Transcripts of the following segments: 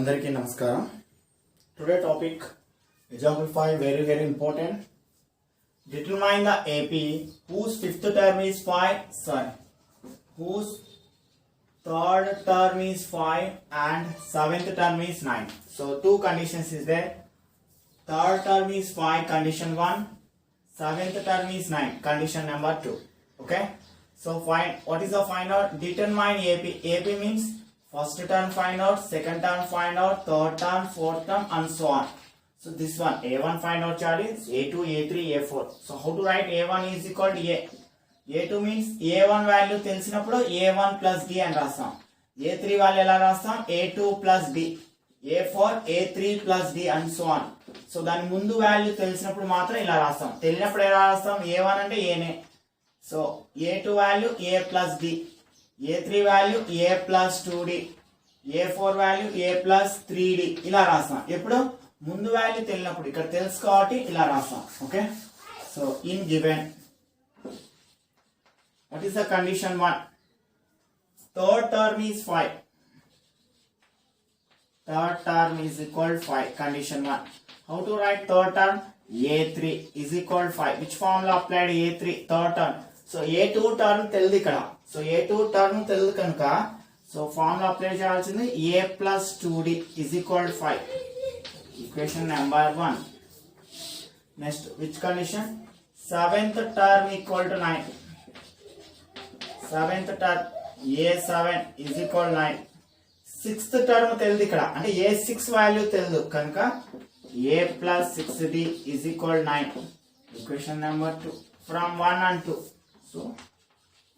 Andariki namaskaram. Today topic example 5 very important. Determine the AP whose fifth term is 5, whose third term is 5 and seventh term is 9. So two conditions is there. Third term is 5, condition 1. Seventh term is 9, condition number 2. Okay. So find what is the find out? Determine AP. AP means first term find out, second term find out, third term, fourth term, and so on. So this one A1 find out Charlie, A2, A3, A4. So how to write A1 is equal to A. A2 means A1 value తెలిసినప్పుడు A1 plus D అని రాస్తాం. A3 value ఎలా రాస్తాం? A2 plus D. A4 A3 plus D and so on. So దాని ముందు value తెలిసినప్పుడు మాత్రం ఇలా రాస్తాం. తెలియనప్పుడు ఎలా రాస్తాం? A1 అంటే A నే. So A2 value A plus D. A3 value A plus 2D. A4 value A plus 3D. ఇలా రాస్తాం. ఎప్పుడు ముందు వాల్యూ తెలియనప్పుడు ఇక్కడ తెలుసు కాబట్టి ఇలా రాస్తాం. Okay. So in given what is the condition 1? Third term is 5. Third term is equal to 5. Condition 1. How to write third term? A3 is equal to 5. Which formula applied? A3 third term. So A2 term తెలియదు ఇక్కడ. So A2 term తెలియదు కనుక so formula apply చేయాల్సింది A plus 2D is equal to 5. Equation number 1. Next, which condition? Seventh term equal to 9. Seventh term A7 is equal to 9. Sixth term తెలియదు ఇక్కడ అంటే A6 value తెలియదు కనుక A plus 6D is equal to 9. Equation number 2 from 1 and 2. So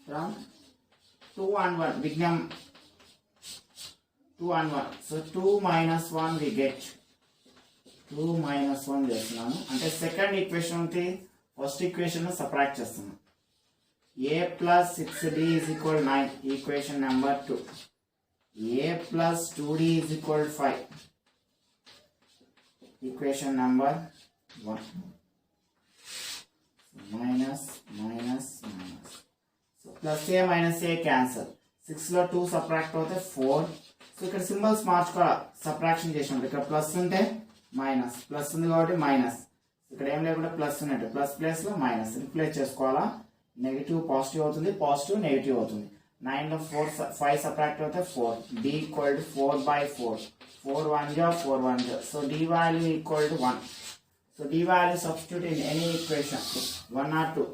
from 2 and 1 become 2 and 1. So 2 minus 1 we get 2 minus 1 చేస్తున్నాను అంటే second equation ఉంది first equation subtract చేస్తున్నాను. A plus 6D is equal to 9. Equation number 2. A plus 2D is equal to 5. Equation number 1. Minus. So plus A minus A cancel. 6 లో 2 subtract అవుతే 4. So ఇక్కడ symbols మార్చుకోవాలి. Subtraction చేసినప్పుడు ఇక్కడ plus ఉంటే minus, plus ఉంది కాబట్టి మైనస్, ఇక్కడ ఏం లేకుండా ప్లస్ ఉన్నట్టు ప్లస్ ప్లేస్ లో మైనస్ రిప్లేస్ చేసుకోవాలా. నెగిటివ్ పాజిటివ్ అవుతుంది, పాజిటివ్ నెగిటివ్ అవుతుంది. 9 లో 5 సబ్ట్రాక్ట్ అవుతే 4. D equal to 4/4. 4 1 जा 4 1 जा. So D value equal to 1. So D value substitute in any equation 1 or 2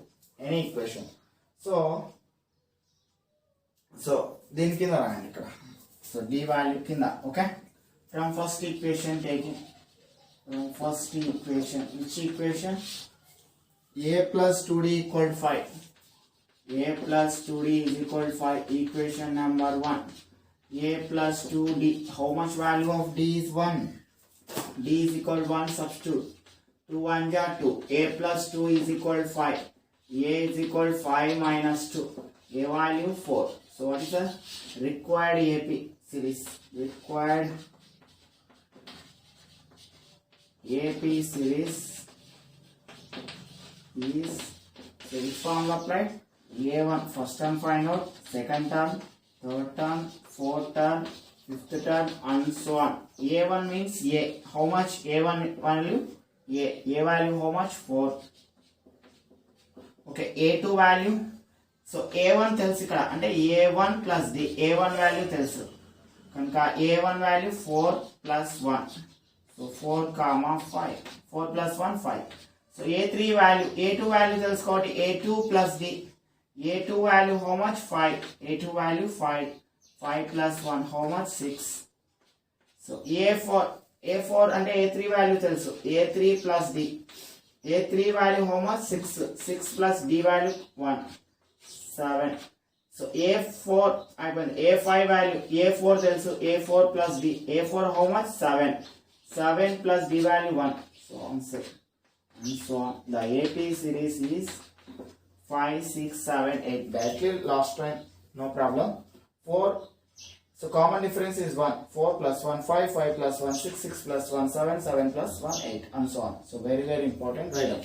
any equation. So దీని కింద రాయండి ఇక్కడ. So D value కింద. Okay. From first equation taking first equation, which equation? A plus 2D equal to 5. A plus 2D is equal to 5. Equation number 1. A plus 2D. How much value of D is 1? D is equal to 1. Substitute. 2 1 ja 2. A plus 2 is equal to 5. A is equal to 5 minus 2. A value 4. So what is the required AP series? Required AP series is which formula applied? A1 first term find out, second term, third term, fourth term, fifth term, and so on. A1 means A. How much A1 value? A value how much? 4. Okay. A2 value. So A1 తెలుసు ఇక్కడ అంటే A1 plus D. A1 value తెలుసు కనుక A1 value 4 plus 1. So 4 comma 5. 4 plus 1 5. So A3 value, A2 value tells కాబట్టి A2 plus D. A2 value how much? 5. A2 value 5. 5 plus 1 how much? 6. So A4 అంటే A3 value తెలుసు. A3 plus D. A3 value how much? 6. 6 plus D value 1. 7. So A4 A5 value. A4 తెలుసు. A4 plus D. A4 how much? 7. 7 plus D value 1. So on 6. And so on. The AP series is 5, 6, 7, 8. Directly last time, no problem. 4. So common difference is 1. 4 plus 1, 5, 5 plus 1, 6, 6 plus 1, 7, 7 plus 1, 8, and so on. So very important. Write down.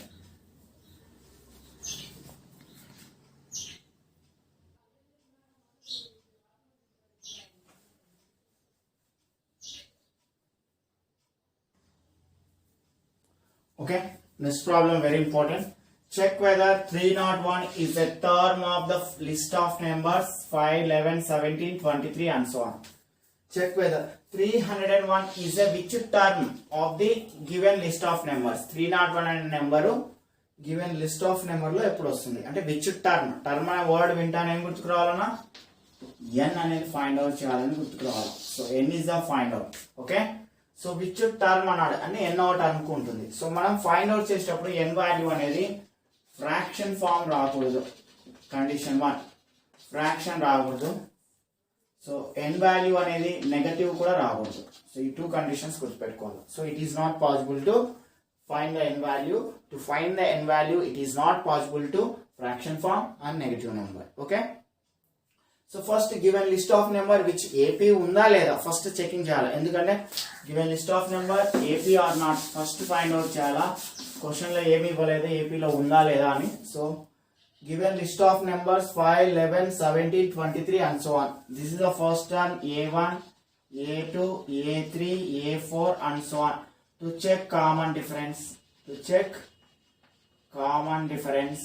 Okay, next problem very important. Check whether 301 is a term of the list of numbers 5, 11, 17, 23 and so on. Check whether 301 is a which term of the given list of numbers. 301 అనే number given list of number లో ఎప్పుడు వస్తుంది అంటే which term. Term అనే word వింటాను ఏం గుర్తుకు రావాలన్నా ఎన్ అనేది ఫైండ్ అవుట్ చేయాలని గుర్తుకు రావాలి. So n is the find out. Okay, so which term అన్నాడు అని ఎన్నో టర్మ్ కు ఉంటుంది. సో మనం ఫైండ్ అవుట్ చేసేటప్పుడు ఎన్ వాల్యూ అనేది ఫ్రాక్షన్ ఫామ్ రాకూడదు. కండిషన్ 1 ఫ్రాక్షన్ రాకూడదు. సో ఎన్ వాల్యూ అనేది నెగటివ్ కూడా రాకూడదు. సో ఈ 2 కండిషన్స్ గుర్తుపెట్టుకోవాలి. So it is not possible to find the n value. To find the n value, it is not possible to fraction form and negative number. Okay, so first given list of number which AP unda leda first checking cheyala, endukante given list of number AP or not first find out cheyala. Question lo emi ivvaledu AP lo unda leda ani. So given list of numbers 5, 11, 17, 23 and so on. This is the first term A1, A2, A3, A4 and so on. To check common difference, to check common difference,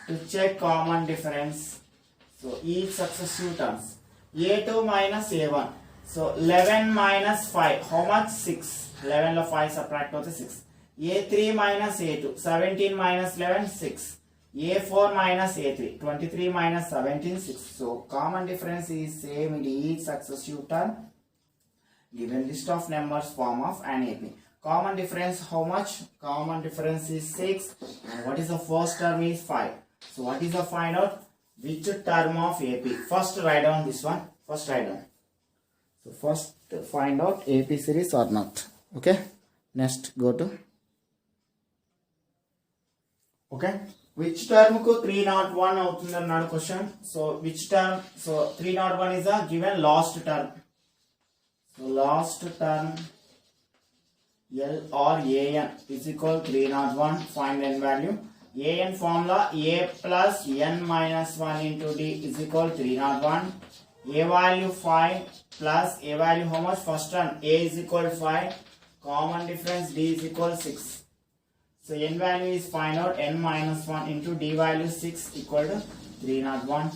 to check common difference. So each successive terms. A2 minus A1. So 11 minus 5. How much? 6. 11 lo 5 subtract out 6. A3 minus A2. 17 minus 11 6. A4 minus A3. 23 minus 17 6. So common difference is same in each successive term. Given list of numbers form of an AP. Common difference how much? Common difference is 6. And what is the first term is 5. So what is the find out? Which term of AP? First write down this one. First write down. So first find out AP series or not. Okay. Next go to. Okay. Which term ku 301 అవుతుంది అన్నాడు question. So which term? So 301 is a given last term. So last term L or AN is equal 301. Find n value. AN formula A plus n minus 1 into D is equal 301. A value 5 plus A value how much? First term A is equal 5. Common difference D is equal 6. So n value is find out n minus 1 into D value 6 equal to 301.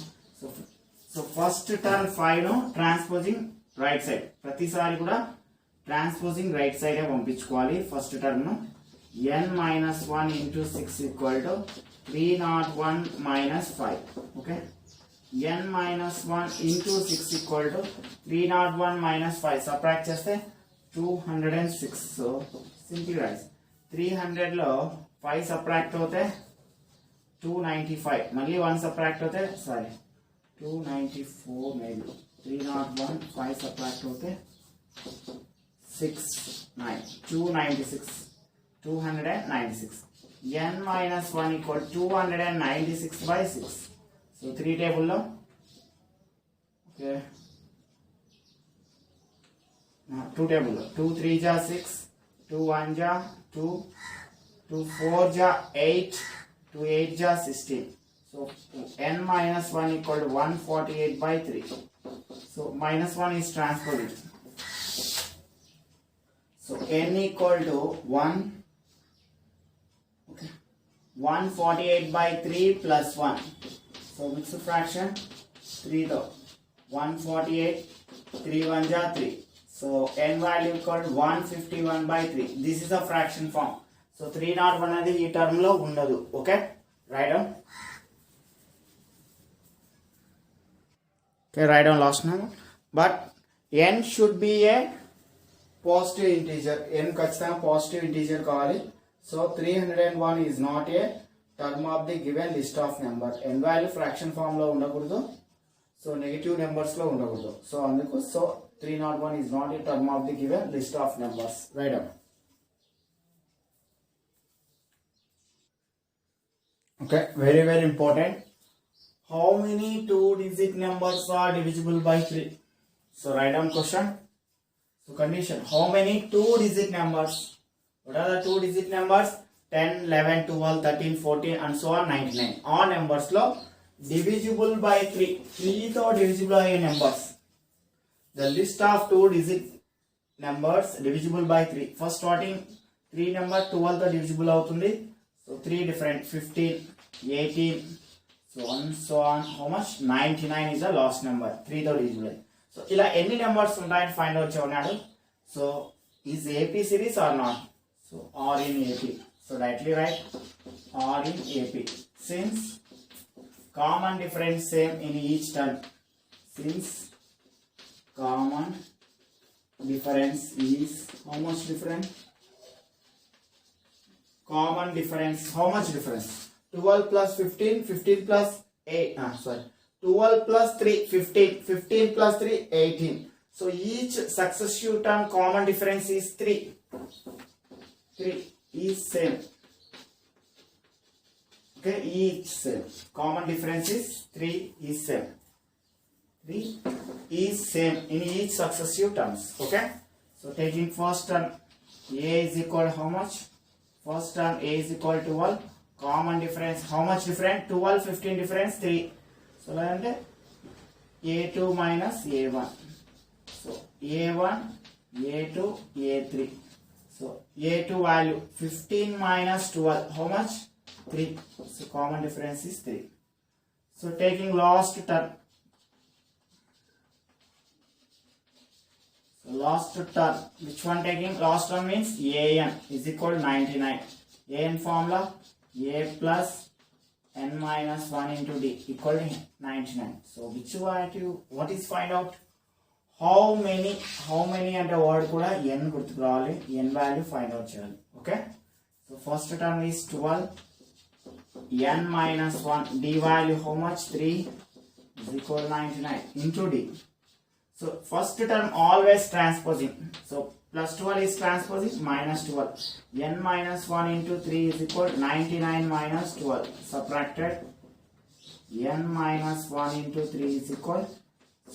So first term 5 no transposing right side ప్రతిసారి కూడా transposing right side పంపించుకోవాలి. First term n minus 1 into 6 equal to 301 minus 5. Okay, n minus 1 into 6 equal to 301 minus 5. Subtract చేస్తే 206. So simple rice 300 లో 5 subtract అవుతే 295. మళ్ళీ 1 subtract అవుతే 294 maybe 301 5 subtract होते 296 n minus 1 equal 296 by 6. So 3 table lo okay 2 table lo 2 3 ja 6 2 1 ja 2 2 4 ja 8 2 8 ja 16. So n minus 1 equal to 148 by 3. So minus 1 is transposed. So n equal to 148 by 3 plus 1. So mixed fraction 3 though. 148 3 1 ja 3. So n value equal to 151 by 3. This is a fraction form. So 301 అనేది ఈ term లో ఉండదు. Okay, write down. Okay, write down last number. But n should be a positive integer. n ఖచ్చితంగా positive integer కావాలి. So 301 is not a term of the given list of number. n value fraction form లో ఉండకూడదు. So negative numbers లో ఉండకూడదు. So అందుకు so 301 is not a term of the given list of numbers. Write down. Okay, very very important. How many 2-digit numbers are divisible by 3? So write down question. So condition. How many 2-digit numbers? What are the 2-digit numbers? 10, 11, 12, 13, 14 and so on 99. All numbers lo divisible by 3. 3 to divisible by numbers. The list of 2-digit numbers divisible by 3. First starting 3 number 12 తో divisible అవుతుంది. So 3 different 15, 18, so on so on. How much? 99 is the last number. 3 తో divisible. So ఇలా ఎన్ని numbers ఉంటాయని find out చేయమన్నాడు. So is AP series or not? So or in AP. So rightly write or in AP. Since common difference same in each term. Since common difference is how much different? Common difference, how much difference? 12 plus 15, 15 plus 8, 12 plus 3, 15, 15 plus 3, 18. So each successive term common difference is 3. 3 is same. Okay, each same. Common difference is 3 is same. 3 is same in each successive terms. Okay. So taking first term, A is equal to how much? First term A is equal to 12. Common difference, how much different? 12, 15 difference 3. So like A2 minus A1. So A1, A2, A3. So A2 value 15 minus 12. How much? 3. So common difference is 3. So taking last term. So last term. Which one taking? Last term means AN is equal to 99. AN formula A plus N minus 1 into D equal to 99. So which one? What is find out? How many అంటే word కూడా n గుర్తుకు రావాలి. n value find out చేయాలి. Okay. So first term is 12, n minus 1, d value how much? 3 is equal to 99 into d. So first term always transposing. So plus 12 is transposing, minus 12. n minus 1 into 3 is equal to 99 minus 12. Subtracted. n minus 1 into 3 is equal,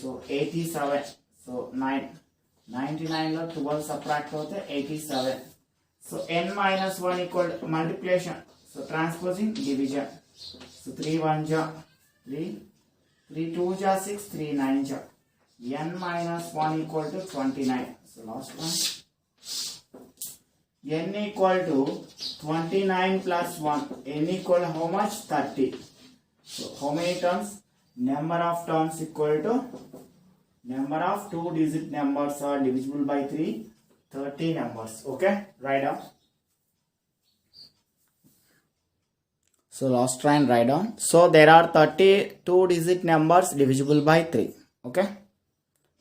so 87. So 99 lo 12 subtract hote 87. So n minus 1 equal to multiplication. So transposing, division. So 3 1 ja 3, 3 2 ja 6, 3 9 ja. n minus 1 equal to 29. So last one. n equal to 29 plus 1. n equal to how much? 30. So how many terms? Number of terms equal to number of 2-digit numbers are divisible by 3. 30 numbers. Okay, write down. So last try and write down. So there are 32-digit numbers divisible by 3. Okay.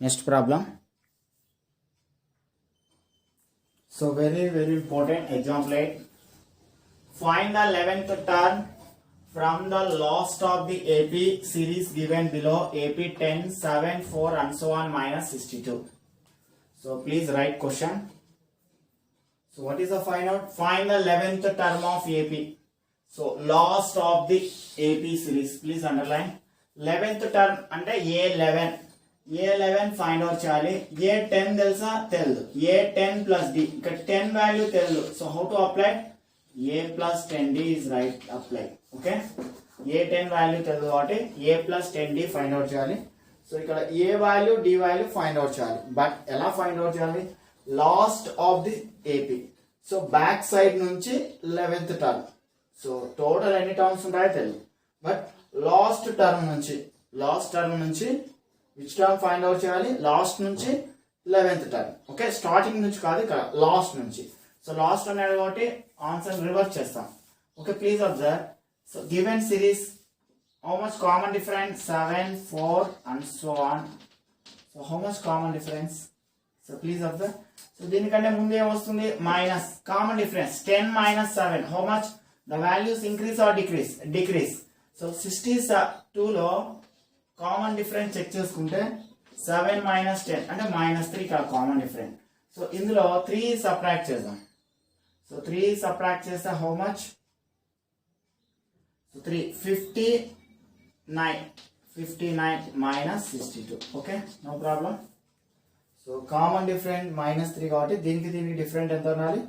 Next problem. So very important example 8. Find the 11th term from the last of the AP series given below. AP 10, 7, 4 and so on minus 62. So please write question. So what is the find out? Find the 11th term of AP. So last of the AP series. Please underline. 11th term అంటే A11. A11 find out చేయాలి. A10 తెలుసా? తెలుసు. A10 plus D. ఇక్కడ 10 value తెలుసు. So how to apply? A plus 10D is right. Apply. Okay. A10 value తెలుసు కాబట్టి A plus 10D find out చేయాలి. So ఇక్కడ A value D value find out చేయాలి. బట్ ఎలా find out చేయాలి? Last of the AP. So back side నుంచి 11th term. So total ఎన్ని terms ఉంటాయో తెలియదు. బట్ లాస్ట్ టర్మ్ నుంచి విచ్ టర్మ్ ఫైండ్ అవుట్ చేయాలి? లాస్ట్ నుంచి 11th టర్మ్. ఓకే, స్టార్టింగ్ నుంచి కాదు, ఇక్కడ లాస్ట్ నుంచి. సో లాస్ట్ అనేది కాబట్టి ఆన్సర్ రివర్స్ చేస్తాం. Okay, please observe. So given series how much common difference? 7, 4 and so on. So how much common difference? So please observe. So దీనికంటే ముందు ఏమొస్తుంది? Minus. Common difference 10 minus 7. How much? The values increase or decrease? Decrease. So 62 లో common difference check చేసుకుంటే 7 minus 10 అంటే -3 common difference. So ఇందులో 3 subtract చేద్దాం. So 3 subtract చేస్తే how much? So 3 59 minus 62. Okay, no problem. So common different -3 కాబట్టి దీనికి different ఎంత ఉండాలి?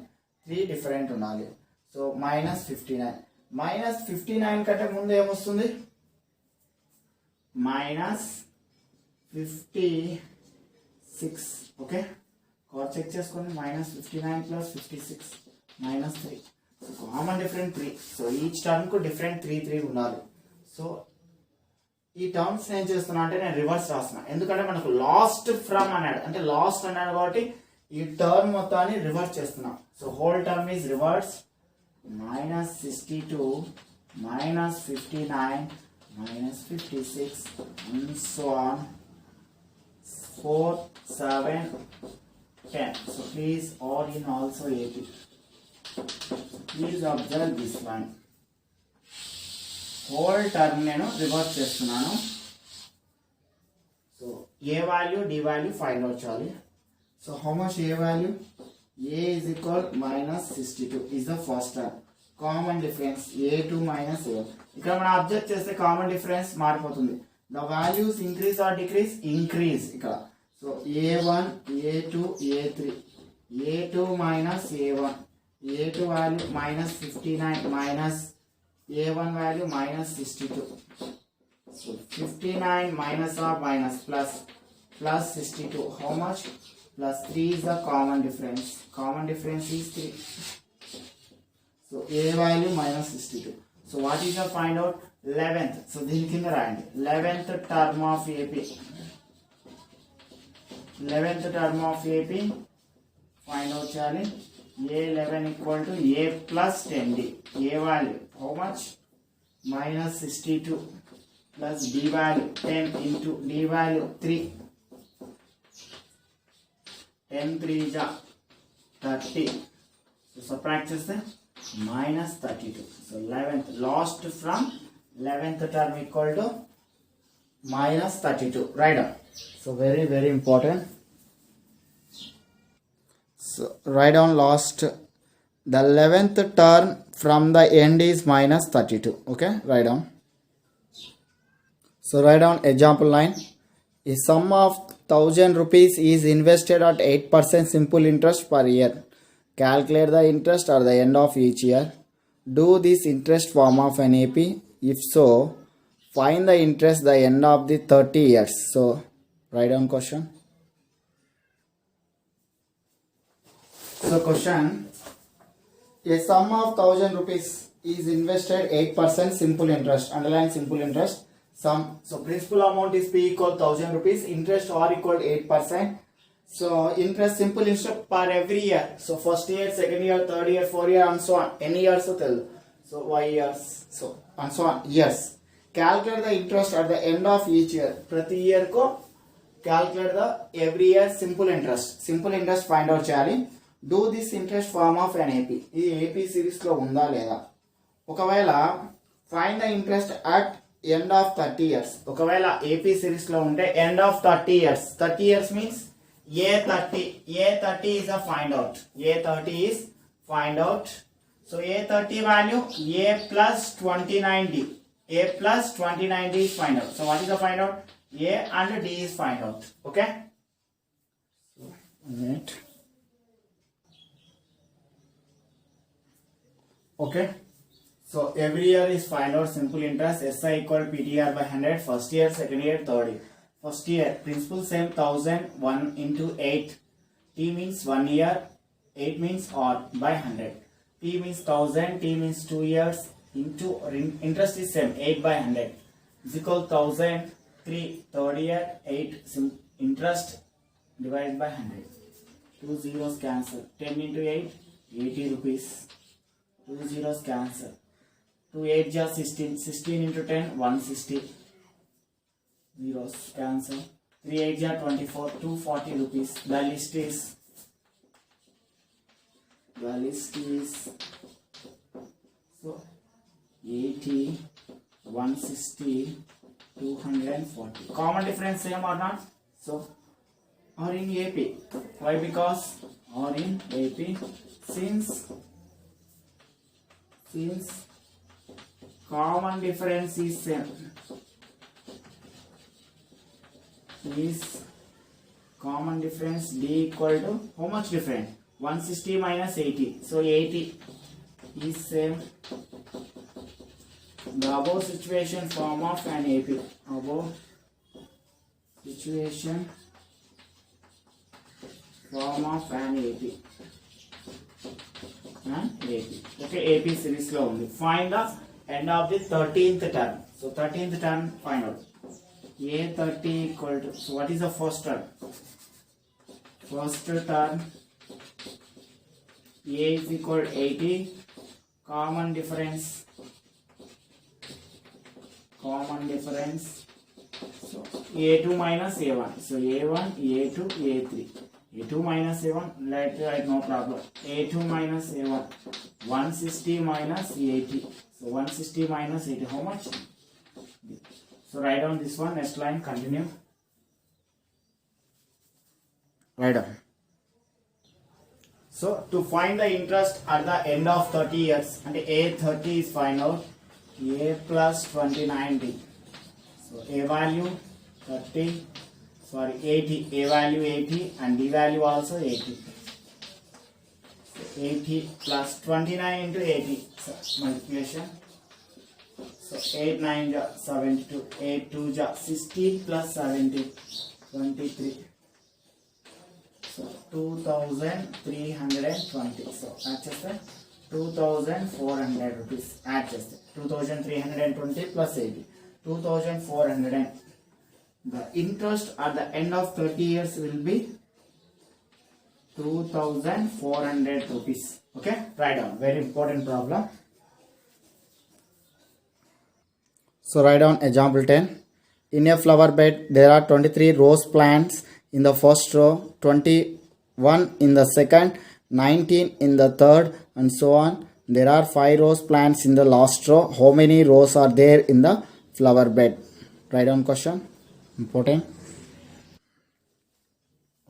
3 డిఫరెంట్ ఉండాలి. సో -59 కంటే ముందు ఏమొస్తుంది? -56. ఓకే, కార్ చెక్ చేసుకోండి. -59 + 56 minus 3. So common difference 3. So each term ku different 3 ఉండాలి. సో ఈ టర్మ్స్ ఏం చేస్తున్నా అంటే నేను రివర్స్ రాస్తున్నా, ఎందుకంటే మనకు లాస్ట్ ఫ్రమ్ అన్నాడు, అంటే లాస్ట్ అన్నాడు కాబట్టి ఈ టర్మ్ మొత్తాన్ని రివర్స్ చేస్తున్నా. So whole term is reverse. -62 -59 -56 and so on 4 7 10. So please add in also AP. Please observe this one. Whole term నేను రివర్స్ చేస్తున్నాను. So A value D value find out చేయాలి. So how much A value? A is equal -62 is the first term. Common difference A2 - A1. ఇక్కడ మనం observe చేస్తే common difference మారిపోతుంది. The values increase or decrease? Increase ఇక్కడ. So A1 A2 A3 A2 - A1 A2 value -59 minus A1 value -62. So 59 minus or minus plus 62. How much? Plus 3 is the common difference. Common difference is 3. So A value -62. So what is the find out? 11th. So this is the 11th term of AP. 11th term of AP. Find out Charlie. A11 equal to A plus 10D. A value how much? -62 plus D value 10 into D value 3. 10 3 is 30. So subtract just -32. So 11th lost from 11th term equal to -32. Right down. So very important. So write down last. The 11th term from the end is -32. Okay, write down. So write down example 9. A sum of 1000 rupees is invested at 8% simple interest per year. Calculate the interest at the end of each year. Do this interest form of an AP. If so, find the interest the end of the 30 years. So write down question. So question, a sum of 1000 rupees is invested 8% simple interest. Underline simple interest. Sum. So principal amount is P equal 1000 rupees. Interest R equal 8%. So interest simple interest per every year. So first year, second year, third year, fourth year and so on. Any years to tell. So Y years. So and so on. Years. Calculate the interest at the end of each year. Prati year ko calculate the every year simple interest. Simple interest find out chali. Do this interest form of an AP. ఇది AP series లో ఉందా లేదా? ఒకవేళ find the interest at end of 30 years. ఒకవేళ AP series లో ఉంటే end of 30 years. 30 years means A30. A30 is a find out. A30 is find out. So A30 value A plus 29D. A plus 29D is find out. So what is the find out? A and D is find out. Okay. So, right. Okay, so every year is find out simple interest. SI equal PTR by 100. First year, second year, third year. First year principal same 1000. 1 into 8. T means 1 year. 8 means odd by 100. T means 1000. T means 2 years. Into interest is same 8 by 100. Is equal 1000. 3 third year. 8 interest divided by 100. 2 zeros cancel. 10 into 8 80 rupees. 2 zeros cancel. 2 8 just 16. 16 into 10 160. Zeros cancel. 3 8 just 24. 240 rupees. The list is so 80 160 240. Common difference same or not? So or in AP. Why? Because or in AP since common difference is same. Is common difference D equal to how much different? 160 minus 80. So 80 is same. The above situation form of an AP. Above situation form of an AP. and AP. Okay, AP series lo undi. Find the end of the 13th term. So 13th term find out. A30 equal to, so what is the first term? First term A is equal to 80. Common difference. So A2 minus A1. So A1, A2, A3. A2 minus A1, let write, no problem. A2 minus A1. 160 minus 80. So 160 minus 80. How much? So write down this one. Next line, continue. Write down. So to find the interest at the end of 30 years, and A30 is find out A plus 29D. So A value 30, sorry 80, A value 80 and D value also 80. So 80 plus 29 into 80, so multiplication. So 8 9 ja 72, 8 2 ja 16 plus 70, 23. So 2320. So add cheste 2400 rupees. Add cheste 2320 plus 80, 2400. The interest at the end of 30 years will be 2400 rupees. Okay, write down. Very important problem. So write down example 10. In a flower bed, there are 23 rose plants in the first row, 21 in the second, 19 in the third, and so on. There are 5 rose plants in the last row. How many rows are there in the flower bed? Write down question. Important.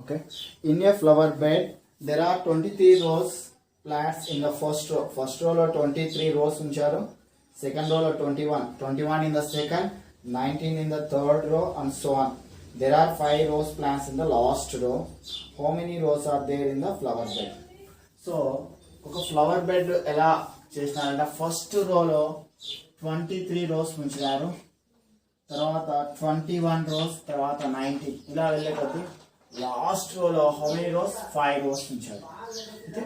Okay. In a flower bed, there are 23 rose plants in the first row. First row lo 23 rows uncharu. Second row lo 21. 21 in the second, 19 in the third row, and so on. There are 5 rose plants in the last row. How many rows are there in the flower bed? So, oka flower bed ela chesnarante first row lo 23 rows uncharu. తర్వాత 21 rows, తర్వాత 19 ఇలా వెళ్ళే కొద్ది last రోలో how many rose 5 rose ఉంచారు. అంటే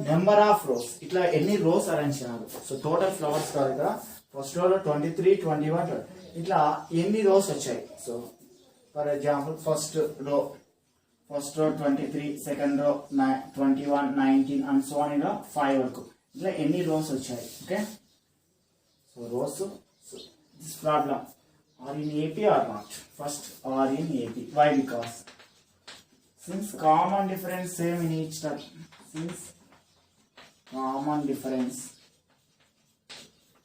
number of rose ఇట్లా ఎన్ని రోస్ అరేంజ్ చేయాలి. సో టోటల్ ఫ్లవర్స్ కాదు ఇక్కడ ఫస్ట్ రోలో 23 21 ఇట్లా ఎన్ని రోస్ వచ్చాయి. So for example first row 23, second row 21, 19 and so on ఇలా 5 వరకు ఇట్లా ఎన్ని రోస్ వచ్చాయి. Okay, so rows this problem are in AP or not? First are in AP. Why? Because since common difference same in each term, since common difference,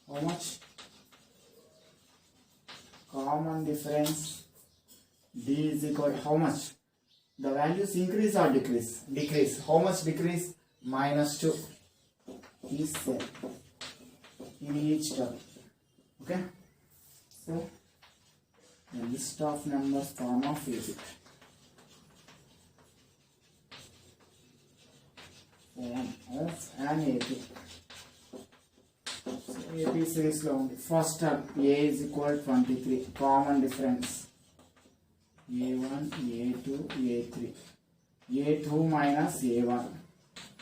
how much? Common difference D is equal to how much? The values increase or decrease? Decrease. How much decrease? -2 is there in each term. Okay, so the list of numbers form of AP. Form of an AP. So AP series lo undi. First term A is equal to 23. Common difference A1, A2, A3. A2 minus A1.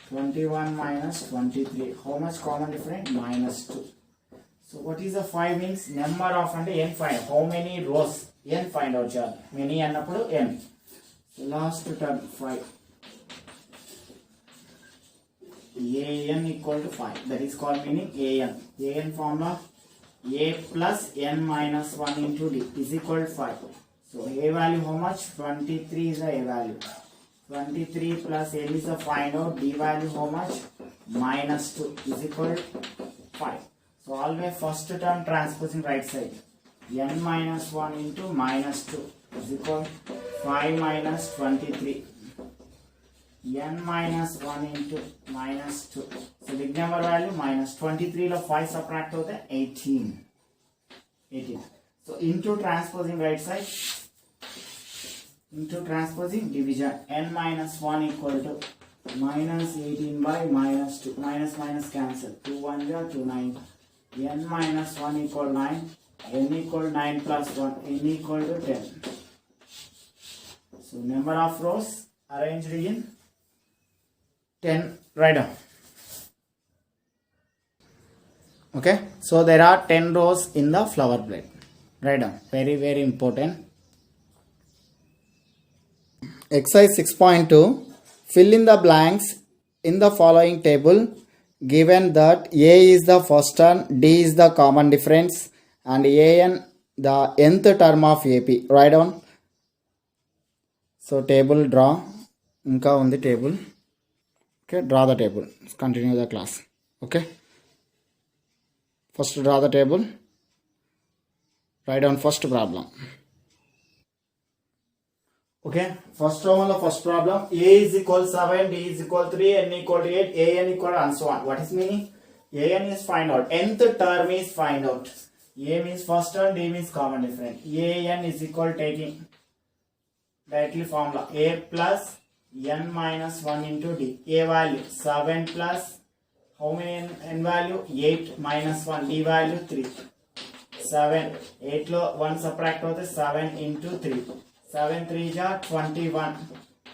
21 minus 23. How much common difference? -2. So what is the 5 means? Number of and n find. How many rows? N find out job. Many annappudu n. So last term 5. An equal to 5. That is called meaning An. An formula A plus n minus 1 into D is equal to 5. So A value how much? 23 is the A value. 23 plus n is the find out. D value how much? -2 is equal to 5. So always first term transposing right side. N minus 1 into -2 is equal to 5 minus 23. N minus 1 into -2. So big number value -23 lo 5 subtract होते 18. So into transposing right side. Into transposing division. N minus 1 equal to -18 by -2. Minus cancel. 2 1 ja 2 9. N minus 1 equal 9, n equal 9 plus 1, n equal to 10. So number of rows arranged in 10. Write down. Okay, so there are 10 rows in the flower plate. Write down, very important. Exercise 6.2, fill in the blanks in the following table given that A is the first term, D is the common difference, and AN the nth term of AP. Write down. So table draw. Inka undi table. Okay, draw the table. Continue the class. Okay. First draw the table. Write down first problem. Okay, first problem. A is equal 7, D is equal 3, N equal to 8, AN equal and so on. What is meaning? AN is find out. Nth term is find out. A means first term, D means common difference. AN is equal taking directly formula A plus N minus 1 into D. A value 7 plus how many N value? 8 minus 1. D value 3. 7. 8 lo 1 subtract hote 7 into 3. 7 3 ja 21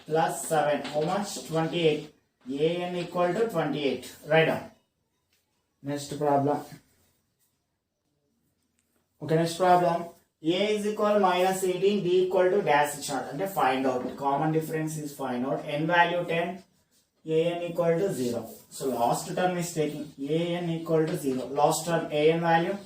plus 7. How much? 28. AN equal to 28. Write down. Next problem. Okay, next problem. A is equal minus 18, D equal to dash chart. And find out. Common difference is find out. N value 10, AN equal to 0. So last term is taking AN equal to 0. Last term AN value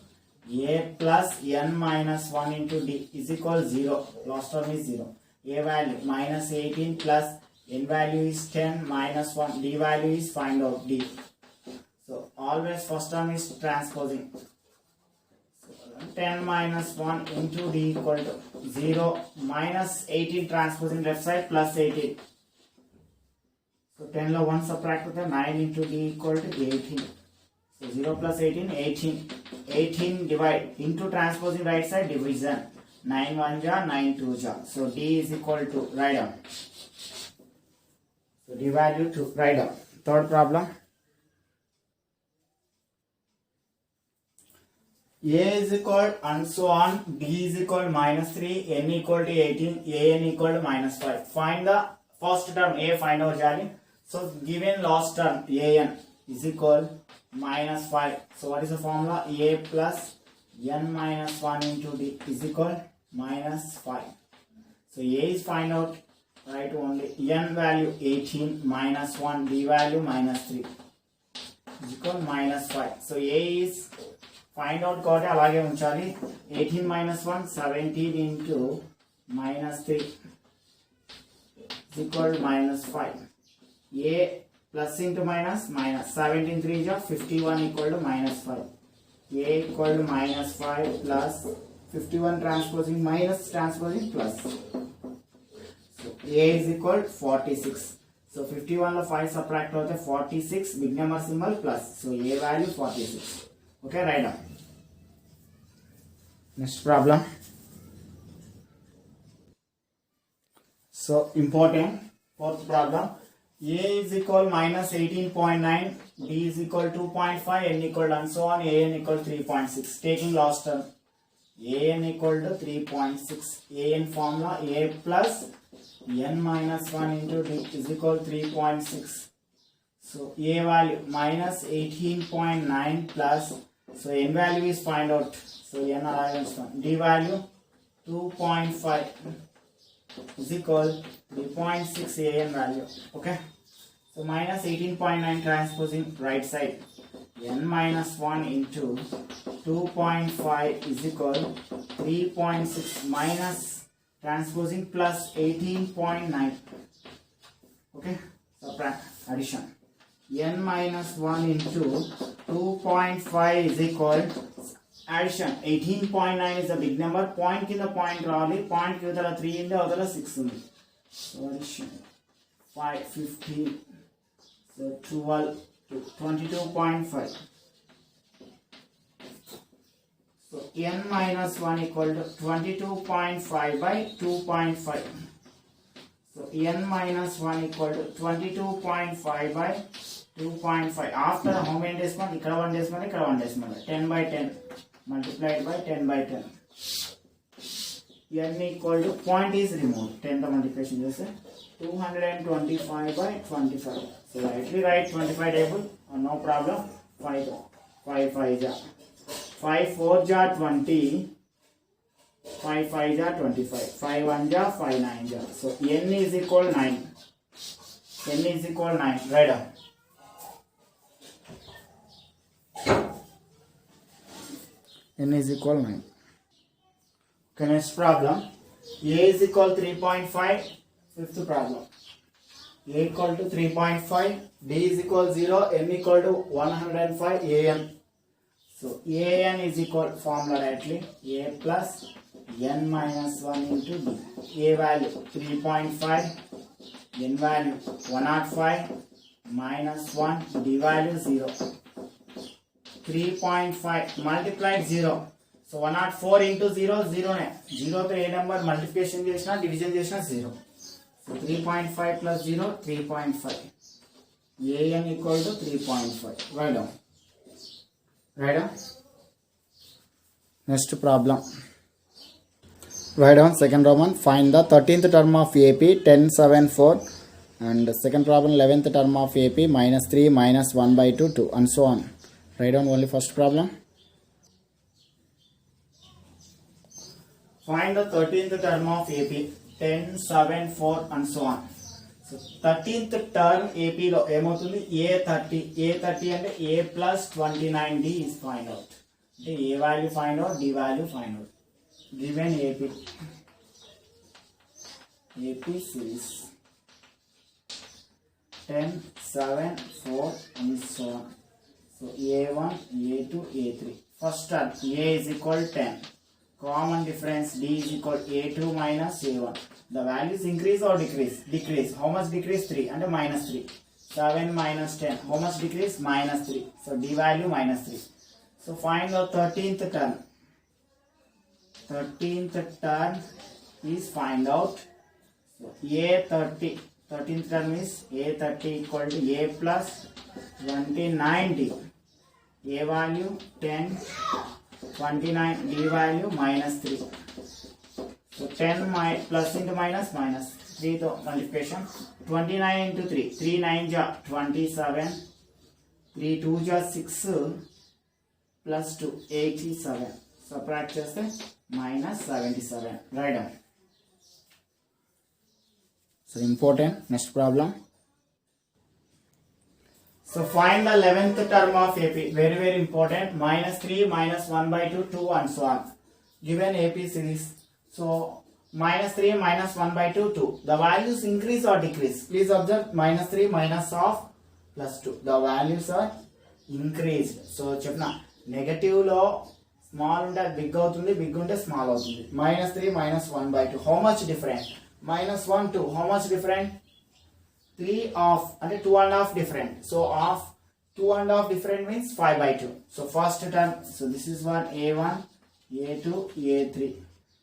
A plus N minus 1 into D is equal 0. Last term is 0. A value minus 18 plus N value is 10 minus 1. D value is find out D. So always first term is transposing. 10 minus 1 into D equal to 0 minus 18 transposing left side plus 18. So 10 lo 1 subtract with the 9 into D equal to 18. So 0 plus 18, 18. 18 divide into transposing right side division. 9 1 ja, 9 2 ja. So D is equal to write down. So D value to write down. Third problem. A is equal and so on, D is equal minus 3, N equal to 18, AN equal to minus 5. Find the first term A, find out value. So given last term AN is equal minus 5. So what is the formula? A plus N minus 1 into D is equal minus 5. So A is find out, right, only N value 18 minus 1, D value minus 3 is equal minus 5. So A is find out కాబట్టి అలాగే ఉంచాలి 18 minus 1 17 into minus 3 is equal to minus 5. A plus into minus minus 17 3 is 51 equal to minus 5. A equal to minus 5 plus 51 transposing minus transposing plus. So A is equal to 46. So 51 lo 5 subtract hote 46 big number symbol plus. So A value 46. Okay, write down. Next problem. So important. Fourth problem. A is equal minus 18.9, D is equal 2.5, N equal and so on, AN equal 3.6. Taking last term. AN equal to 3.6. AN formula A plus N minus 1 into D is equal 3.6. So A value minus 18.9 plus, so N value is find out. So N allowance D value 2.5 is equal 3.6 AN value. Okay. So minus 18.9 transposing right side. N minus 1 into 2.5 is equal 3.6 minus transposing plus 18.9. Okay. Subtract addition. N minus 1 into 2.5 is equal addition 18.9 is a big number. Point in the point rawly. Point ki udala 3 in the udala 6 undi. So addition 5 15. So 12 to 22.5. So N minus 1 equal to 22.5 by 2.5. So N minus 1 equal to 22.5 by 2.5. After how many decimal? Ikkada 1 decimal, ikkada 1 decimal. 10 by 10 multiplied by 10 by 10. N equal to point is removed. 10 the multiplication is 225 by 25. So rightly write 25 table, no problem. 5. 5 5 ja, 5 4 ja 20, 5 5 ja 25, 5 1 ja 5 9 ja. So n is equal 9. N is equal 9. Write down. N is equal 9. Okay, next problem. A is equal 3.5. Fifth problem. A equal to 3.5. D is equal 0. N equal to 105. An. So An is equal, formula directly, A plus n minus 1 into D. A value 3.5. N value 105 minus 1. D value 0. 3.5 multiplied 0. So 104 into 0, 0 ne. 0 to a number multiplication chesina, division chesina 0. So 3.5 plus 0, 3.5. An equal to 3.5. Write down. Write down. Next problem. Write down second problem. Find the 13th term of AP 10, 7, 4. And second problem 11th term of AP minus 3 minus 1 by 2, 2 and so on. Write down only first problem. Find the 13th term of AP 10, 7, 4 and so on. So 13th term AP lo ఏమవుతుంది A30 అంటే A plus 29D is find out. అంటే A value find out, D value find out. Given AP series 10, 7, 4 and so on. So A1, A2, A3. First term A is equal 10. Common difference D is equal A2 minus A1. The values increase or decrease? Decrease. How much decrease? 3 and minus 3. 7 minus 10. How much decrease? Minus 3. So D value minus 3. So find the 13th term. 13th term is find out. So A30. 13th term is A30 equal to A plus 29D. A value 10, 29, D value minus 3. So 10 plus into minus, minus 3 to multiplication. 29 into 3. 3 9 ja 27. 3 2 ja 6 plus 2 87. Subtract cheste minus 77. Write down. So important. Next problem. So find the 11th term of AP. Very very important. Minus 3 minus 1 by 2, 2 and so on. Given AP series. So minus 3 minus 1 by 2, 2. The values increase or decrease? Please observe minus 3 minus of plus 2. The values are increased. So chepna negative lo small unte big avutundi, big unte small avutundi. Minus 3 minus 1 by 2. How much different? Minus 1 2. How much different? 3 of and 2 and a half different. So of 2 and a half different means 5 by 2. So first term. So this is one A1, A2, A3.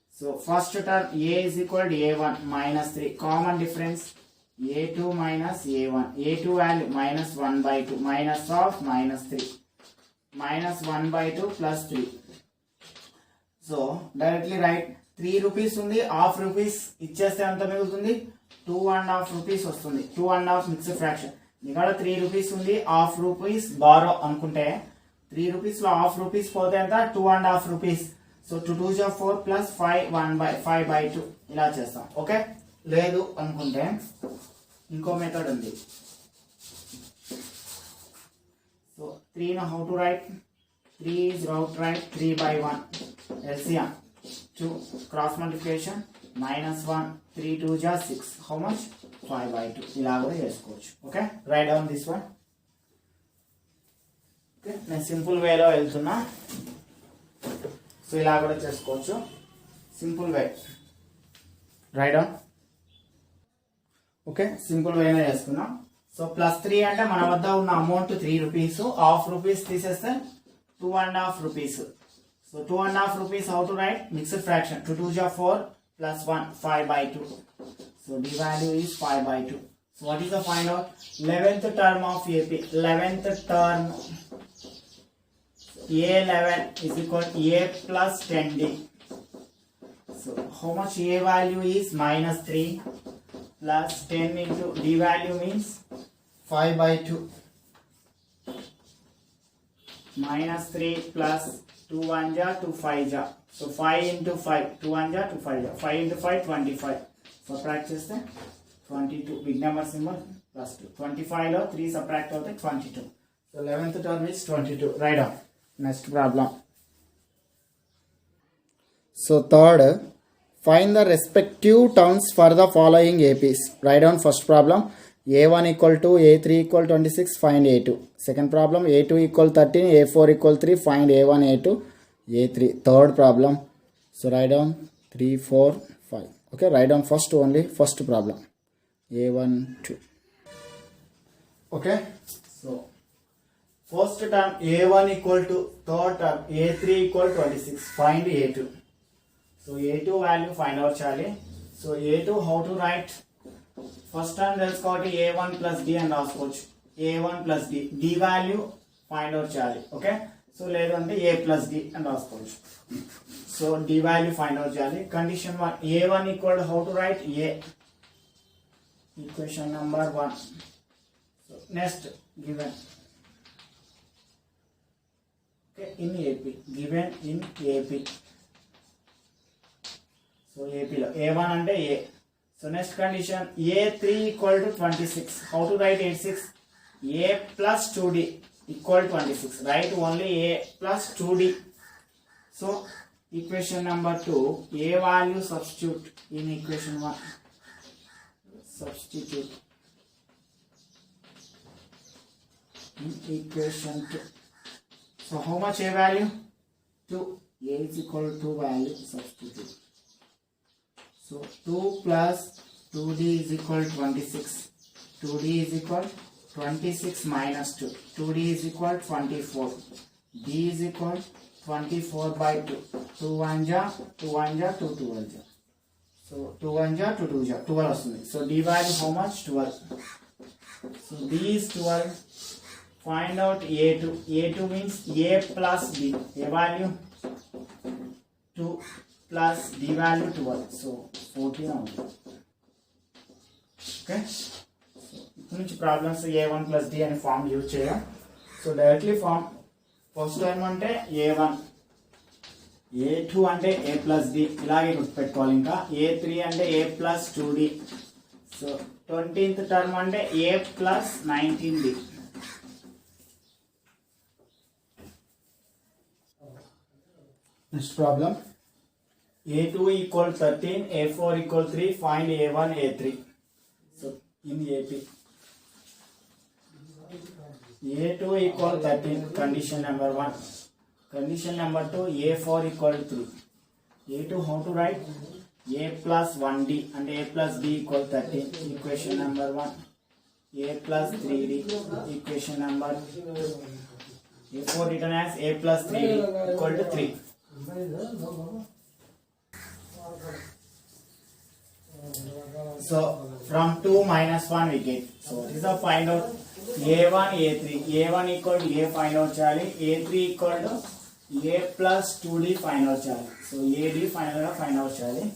So first term A is equal to A1 minus 3. Common difference A2 minus A1. A2 value minus 1 by 2 minus of minus 3. Minus 1 by 2 plus 3. So directly write 3 rupees undi, half rupees ఇచ్చేస్తే ఎంత మిగులుతుంది 2.5 rupees వస్తుంది. 2.5 mixed fraction. ఇక్కడ 3 rupees ఉంది, half rupees borrow అనుకుంటే 3 rupees లో half rupees పోతే ఎంత 2.5 rupees. So 2 2 4 plus 5 1 by 5 by 2 ఇలా చేస్తాం. ఓకే లేదు అనుకుంటే ఇంకో మెథడ్ ఉంది. సో 3 ను how to right? 3 is route right 3 by 1 LCM 2 cross multiplication minus 1 3 2 ja 6. How much? 5 by 2. ఇలా కూడా చేసుకోవచ్చు. Okay write down this one. Okay నేను సింపుల్ వేలో వెళ్తున్నా. సో ఇలా కూడా చేసుకోవచ్చు. Simple way write down. Okay simple వేనే చేసుకున్నాం. సో ప్లస్ 3 అంటే మన వద్ద ఉన్న అమౌంట్ 3 రూపీస్. హాఫ్ రూపీస్ తీసేస్తే 2.5 rupees. So 2.5 rupees how to write? Mixed fraction. 2 2 ja 4 plus 1 5 by 2. So the value is 5 by 2. So what is the find out? 11th term of AP. 11th term A11 is equal to A plus 10D. So how much A value is? Minus 3 plus 10 into D value means 5 by 2. minus 3 plus 2 1 ja 2 5 ja. So 5 into 5, 2 1 ja 2 5 ja. 5 into 5 25. Subtract cheste 22. Big number symbol plus 2. 25 lo 3 subtract avute 22. So 11th term is 22. Write down. Next problem. So third, find the respective terms for the following APs. Write down first problem. A1 equal to A3 equal 26, find A2. Second problem, A2 equal 13, A4 equal 3, find A1, A2, A3. Third problem. So write down 3, 4, 5. Okay, write down first only, first problem. A1, 2. Okay, so first term A1 equal to third term A3 equal 26, find A2. So A2 value find out Charlie. So A2 how to write? First term తెలుసుకోవాలి A1 plus D and రాసుకోవచ్చు. A1 plus D. D value find out చేయాలి. Okay, so లేదంటే A plus D and రాసుకోవచ్చు. So D value find out చేయాలి. Condition 1, A1 equal to how to write? A. Equation number 1. So next, given. Okay, in AP. Given in AP. So AP lo A1 అంటే A. So next condition, A3 equal to 26. How to write 86? A plus 2D equal 26. Write only A plus 2D. So equation number 2, A value substitute in equation 1. Substitute in equation 2. So how much A value? 2. A is equal to value substitute. So 2 plus 2D is equal 26. 2D is equal 26 minus 2. 2D is equal 24. D is equal 24 by 2. 2 1 ja, 2 1 ja, 2 2 1 ja. So 2 1 ja, 2 2 ja, 12 వస్తుంది. So D value how much? 12. So D is 12. Find out A2. A2 means A plus B. A value 2 plus D value 12. So 14 అవుతుంది. ఓకే, ఇప్పుడు నుంచి problems A1 plus D అనే form use చేయాలి. So directly form first time అంటే A1, A2 అంటే A plus D ఇలాగే గుర్తుపెట్టుకోవాలి. ఇంకా A3 అంటే A plus 2D. So 20th term అంటే A plus 19D. Next problem, A2 equal 13, A4 equal 3, find A1, A3. So in AP, A2 equal 13, condition number 1. Condition number 2, A4 equal 3. A2 how to write? A plus 1D and A plus D equal 13. Equation number 1. A plus 3D. Equation number 2. A4 written as A plus 3D equal to 3. So from 2 minus 1 we get. So this is a find out A1, A3. A1 equal to A find out Charlie. A3 equal to A plus 2D find out Charlie. So AD find out Charlie.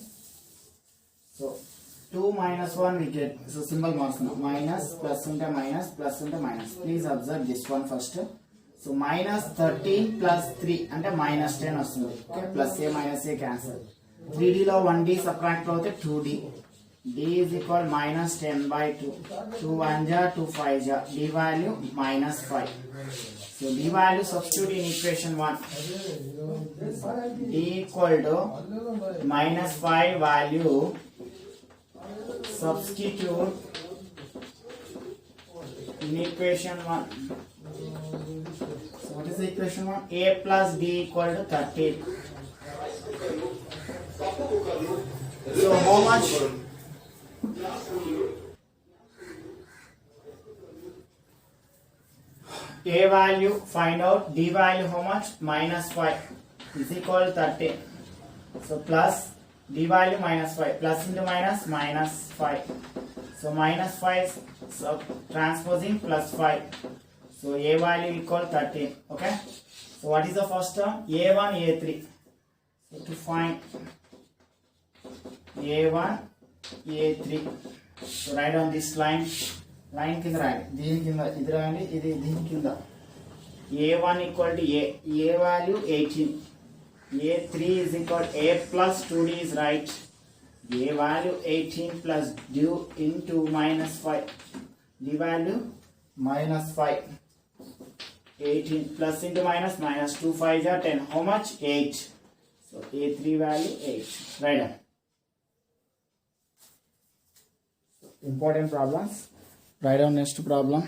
So 2 minus 1 we get. So symbol marks now. Minus, plus into minus, plus into minus. Please observe this one first. So minus 13 plus 3 అంటే minus 10 వస్తుంది. Okay, plus ఏ minus ఏ cancel. 3D లో 1D subtract అవుతే 2D. D is equal minus 10 by 2. 2 1 ja, 2 5 ja. D value minus 5. So D value substitute in equation 1. D equal to minus 5 value substitute in equation 1. So what is the equation 1? A plus D equal to 13. So how much? A value find out. D value how much? Minus 5 is equal to 13. So plus D value minus 5. Plus into minus, minus 5. So minus 5, so transposing plus 5. So A value equal 13. Okay. So what is the first term? A1, A3. So to find A1, A3. So write on this line. Line కింద రాయండి, దీని కింద ఇది రాయండి, ఇది దీని కింద. A1 equal to A value 18. A3 is equal to A plus 2D is right. A value 18 plus D into minus 5. D value minus 5. 18 plus into minus, minus 2 5 are 10. How much? 8. So A3 value 8. Write down. Important problems. Write down next problem.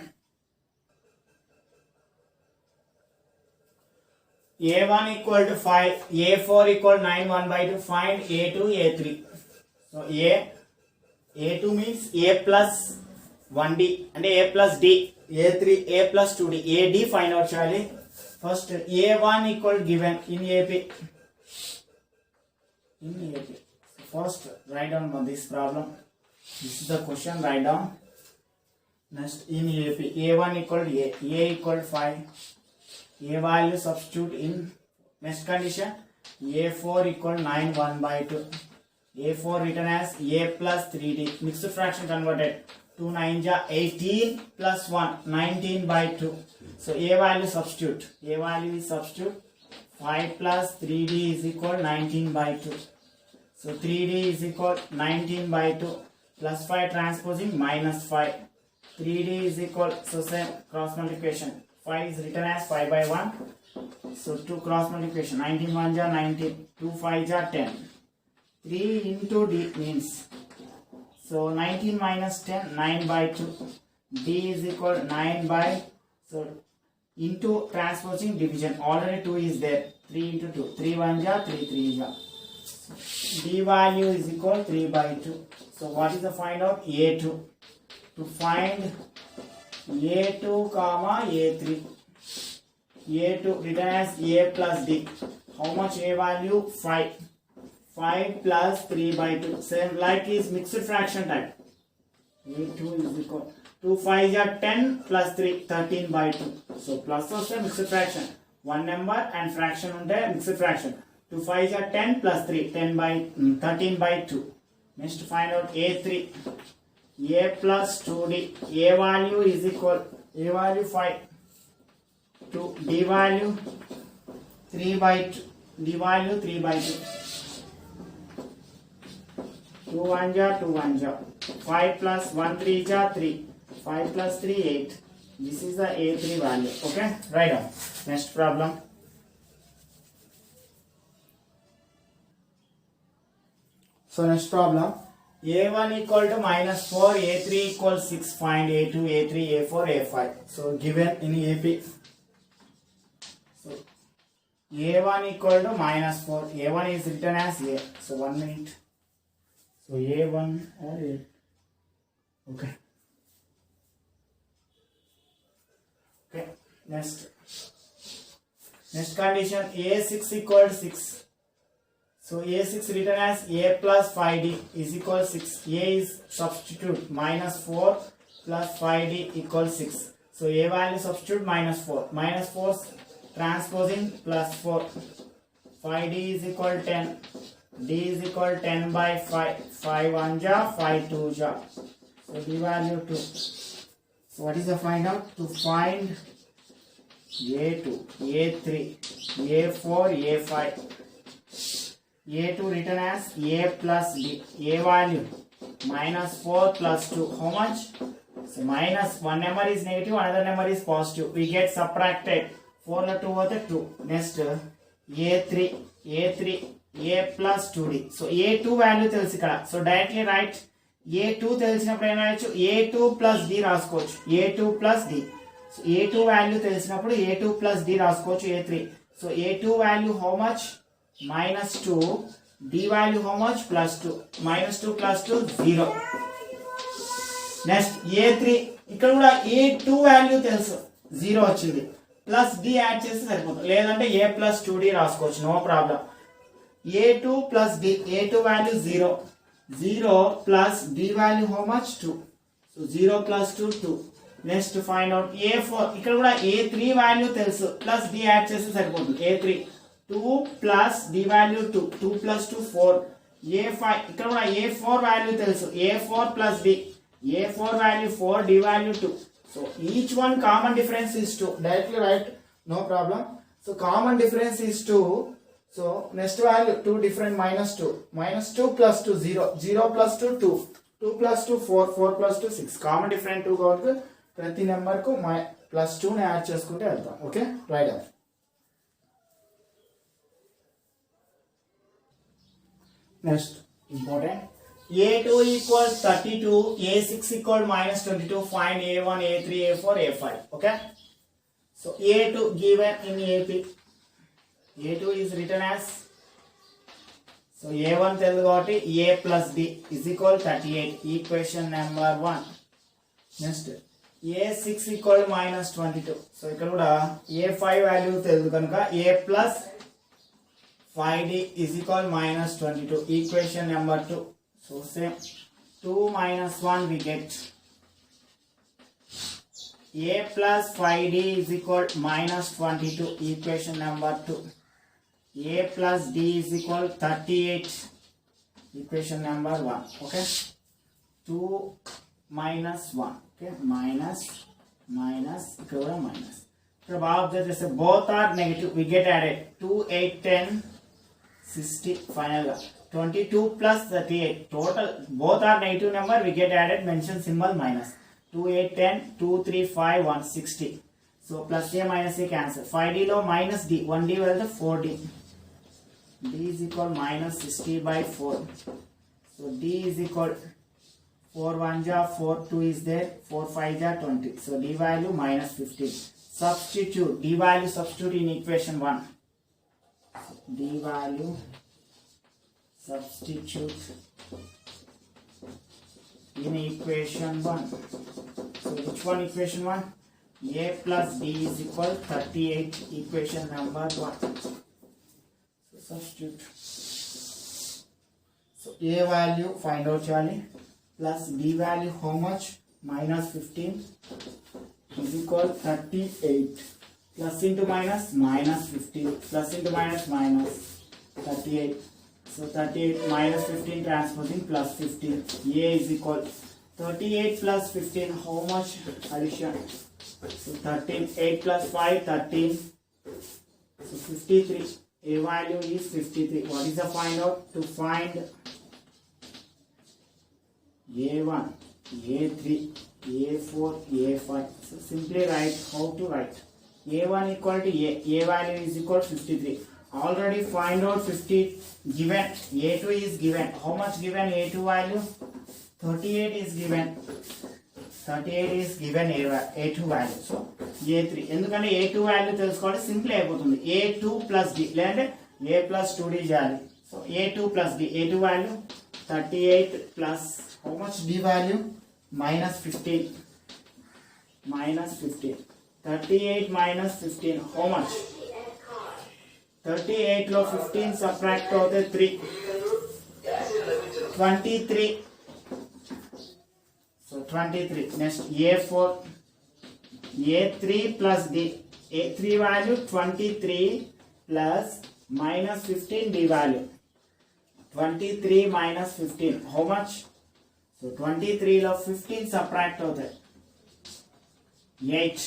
A1 equal to 5, A4 equal to 9, 1 by 2. Find A2, A3. So A2 means A plus 1D and A plus D. A3, A plus 2D. AD find out, Charlie. First A1 equal given in AP. In AP. So first write down this problem. This is the question, write down. Next in AP. A1 equal to A equal to 5. A value substitute in next condition. A4 equal 9 1 by 2. A4 written as A plus 3D. Mixed fraction converted. 2 9 ja 18 plus 1 19 by 2. So A value substitute. A value is substitute. 5 plus 3D is equal 19 by 2. So 3D is equal 19 by 2 plus 5 transposing minus 5. 3D is equal, so same cross multiplication. 5 is written as 5 by 1. So 2 cross multiplication. 19 1 ja 19. 2 5 ja 10. 3 into D means. So 19 minus 10, 9 by 2. D is equal 9 by, so into transposing division. Already 2 is there. 3 into 2. 3 1 ja, 3 3 ja. D value is equal 3 by 2. So what is the find out? A2. To find A2 comma A3. A2 written as A plus D. How much A value? 5. 5 plus 3 by 2. Same like is mixed fraction type. A2 is equal. 2 5 are 10 plus 3 13 by 2. So plus or say mixed fraction. One number and fraction on the mixed fraction. 2 5 are 10 plus 3 10 by 13 by 2. Next find out A3. A plus 2D. A value is equal. A value 5. To D value 3 by 2. D value 3 by 2. 2 1 ja 2 1 ja. 5 plus 1 3 ja 3. 5 plus 3 8. This is the A3 value. Okay, write down. Next problem. So next problem. A1 equal to minus 4, A3 equals 6. Find A2, A3, A4, A5. So given in AP. So A1 equal to minus 4. A1 is written as A. So 1 minute. So A1 or A. Okay. Okay. Next condition. A6 equal to 6. So A6 written as A plus 5D is equal 6. A is substitute minus 4 plus 5D equals 6. So A value substitute minus 4. Minus 4 transposing plus 4. 5D is equal 10. D is equal 10 by 5. 5 1 ja, 5 2 ja. So D value 2. So what is the find out? To find A2, A3, A4, A5. A2 written as A plus D. A value minus 4 plus 2. How much? So minus one number is negative, another number is positive. We get subtracted. 4 to 2 over 2. Next A3, A plus 2D. So A2 value tells ikkada. So directly write A2 తెలిసినప్పుడు ఏం రాయొచ్చు? A2 plus D రాసుకోవచ్చు. A2 plus D. So A2 value తెలిసినప్పుడు A2 plus D రాసుకోవచ్చు. A3. So A2 value how much? Minus 2. D value how much? Plus 2. Minus 2 plus 2 0. Next A3. ఇక్కడ కూడా A2 value తెలుసు 0 వచ్చింది. ప్లస్ D యాడ్ చేస్తే సరిపోతుంది. లేదంటే A plus 2D రాసుకోవచ్చు. No problem. A2 plus D. A2 value 0. 0 plus D value how much? 2. So 0 plus 2 2. Next to find out A4. ఇక్కడ కూడా A3 value తెలుసు. ప్లస్ D యాడ్ చేస్తే సరిపోతుంది. A3 2 plus D value 2. 2 plus 2 4. A5 ఇక్కడ కూడా A4 value తెలుసు. A4 plus D. A4 value 4, D value 2. So each one common difference is 2. Directly write no problem. So common difference is 2. So next value 2 different minus 2. Minus 2 plus 2 0. 0 plus 2 2. 2 plus 2 4. 4 plus 2 6. Common different 2 కాబట్టి ప్రతి number కు plus 2 ని add చేసుకుంటే వెళ్తాం. Okay right of. Next important. A2 equals 32, A6 equal minus 22, find A1, A3, A4, A5. Okay. So A2 given in AP. A2 is written as, so A1 tells about it, A plus B is equal 38. Equation number 1. Next, A6 equal minus 22. So ఇక్కడ A5 value తెలుసు కనుక A plus 5D is equal minus 22. Equation number 2. So same 2 minus 1 we get A plus 5D is equal minus 22. Equation number 2. A plus D is equal 38. Equation number 1. Okay. 2 minus 1. Okay. Minus. Minus. So both are negative. We get added 2, 8, 10, 60. Final 22 plus 38. Total both are negative number. We get added. Mention symbol minus. 2, 8, 10, 2, 3, 5, 1, 60. So plus A minus A cancel. 5D low minus D. 1D will the 4D. D is equal minus 60 by 4. So D is equal 4 1 ja 4 2 is there. 4 5 ja 20. So D value minus 15. Substitute. D value substitute in equation 1. D value substitute in equation 1. So which one equation 1? A plus D is equal 38. Equation number 1. So substitute. So A value find out Charlie plus B value how much? Minus 15 is equal 38. Plus into minus minus 15. Plus into minus minus 38. So 38 minus 15 transposing plus 15. A is equal 38 plus 15. How much addition? So 13. 8 plus 5, 13. So 53. A value is 53. What is the find out? To find A1, A3, A4, A5. So simply write how to write. A1 equal to A value is equal to 53. Already find out 50 given. A2 is given. How much given? A2 value 38 is given. 38 is given A2 value. So A3 ఎందుకంటే A2 value తెలుసుకోవాలి simple అయిపోతుంది. A2 plus D లేదంటే A plus 2D చేయాలి. So A2 plus D. A2 value 38 plus how much D value? Minus 15. Minus 15. 38 minus 15 how much? 38 లో 15 subtract అవుతే 3. 23. So 23. Next A4. A3 plus D. A3 value 23 plus minus 15 D value. 23 minus 15 how much? So 23 లో 15 subtract అవుతాయి 8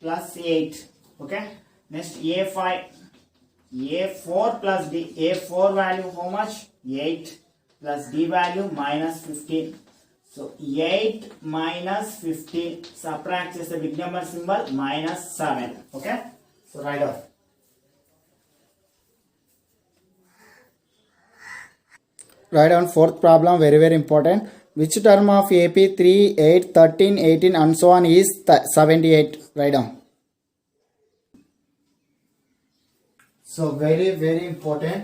plus 8. Okay. Next A5. A4 plus D. A4 value how much? 8 plus D value minus 15. So 8 minus 15 subtract just the big number symbol minus 7. Okay. So write off. Write down fourth problem, very important. Which term of AP 3, 8, 13, 18 and so on is 78? Write down. So very important.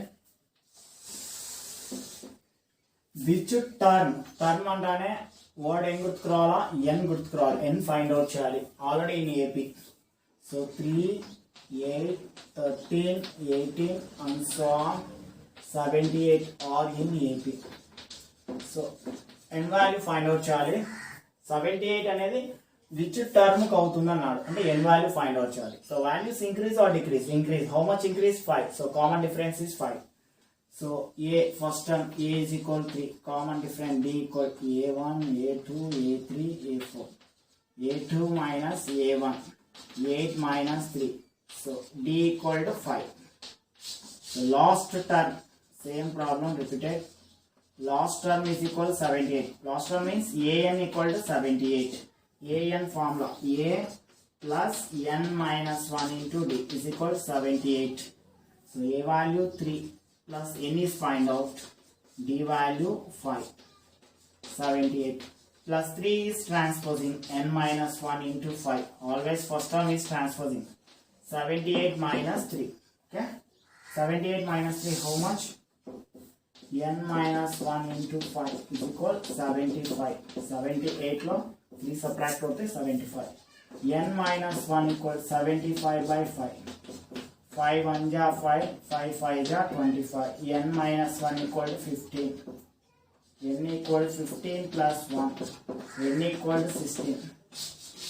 Which term అంటానే word ఏం గుర్తుకురావాలా? n గుర్తుకురావాలి. n find out చేయాలి already in AP. So 3, 8, 13, 18 and so on 78 are in AP. So n value find out చేయాలి. 78 అనేది which term కి అవుతుంది అన్నాడు అంటే n value find out చేయాలి. So values increase or decrease? Increase. How much increase? 5. So common difference is 5. So A first term A is equal to 3. Common difference D equal to A1, A2, A3, A4. A2 minus A1. 8 minus 3. So D equal to 5. The last term, same problem repeated. Last term is equal to 78. Last term means an equal to 78. An formula a plus n minus 1 into d is equal to 78. So a value 3 plus n is find out. D value 5. 78 plus 3 is transposing n minus 1 into 5. Always first term is transposing. 78 minus 3. Okay. 78 minus 3 how much? n minus 1 into 5 is equal to 75. 78 lo 3 subtract hote 75. n minus 1 equal 75 by 5. 5 1 ja 5, 5 5 ja 25. n minus 1 equal to 15. n equal to 15 plus 1. n equal to 16.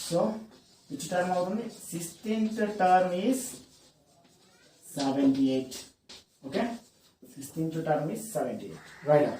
So, which term avutundi? 16th term is 78. Okay? 16th term is 78. Right now.